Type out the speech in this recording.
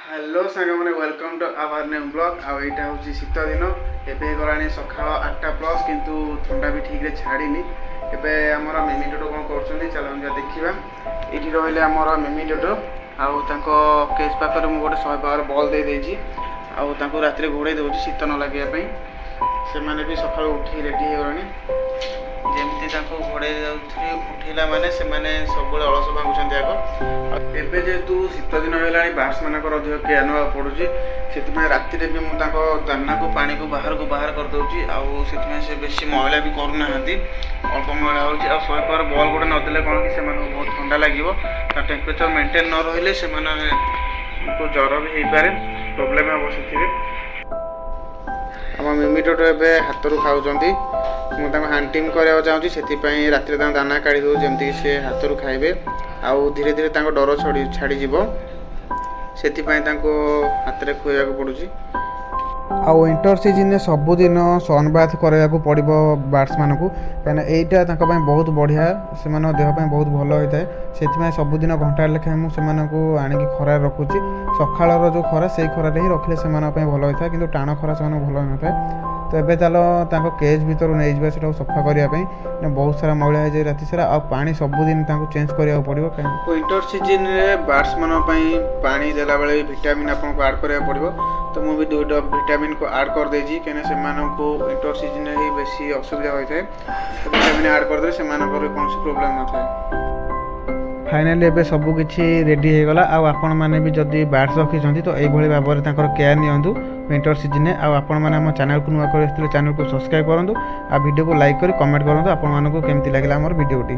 Hello सांग मैंने welcome to our new blog आईटा हूँ शीत दिन एवं सका 8टा प्लस किंतु थंडा भी ठीक छाड़नी एवं आमर मिमी टोटो कौन कर चल देखा ये रही आमर मिमी टोटो आउ केज पाखे मुझे गोटे 100 पावर बल दे देजी आउ रात घोड़े दूसरी शीत न लगे से भी सका उठी रेडी होगलानी जमी घोड़े उठेला माने से सब अलस भांगुंट आग एवं जेहेतु शीत दिन होगा बार्स मानक अधिक केयर ना पड़ू से राति भी मुझे दाना को पानी को बाहर करदे से बेस मैला भी करना अल्प मैला हो 100 पावर बल गोटे नदेले कौन कि बहुत ठंडा लगे टेम्परेचर मेंटेन न रही से ज्वर भी हो पारे प्रोब्लेम हम से आम मिमी टोटो ए हाथ रू खाऊँ मुझे हांटिंग कराया चाहूँगी से रात दाना काढ़ी दूँ जमती सी हाथ रू खाइबे आउ धीरे धीरे डर छाड़ी से हाथ में खुआ पड़ुची आउ विंटर सीजन में सबुदिन सन बाथ कराया पड़ो बार्ड्स मानक कहीं यहाँ बहुत बढ़िया से देहपाई बहुत भल होता है से सबुदिन घंटा लेखाएं मुझे आणिकी खरार रखुची सकाल जो खरा से खरार ही रखिले से भल होता है कि टाण खरा से भल हो न तो ये चलो केज भर नहीं जावा से सफा करने बहुत सारा मैला हो जाए राति सारा आ पानी सबुदिन चेंज करा पड़ो विंटर सीजन में बार्ड्स मान पानी देला बेले विटामिन आपको आड करा पड़ो तो मुझे 2 ड्रॉप विटामिन को आड कर देजी कहीं से विंटर सीजन ही बेसी असुविधा होता है विटामिन आड करदे से कौन प्रोब्लेम न था फाइनाली एबे सबकिछि रेडी हो गला आपण माने भी जदि बार्ड्स रखी तो यही भाव में केयर नियंतु विंटर सीजन आपण मैंने आम चैनल को नुआ कर चैनल को सब्सक्राइब करूँ आ वीडियो को लाइक कर कमेंट करूँ आपण मानक केमती लगे आम वीडियोटी।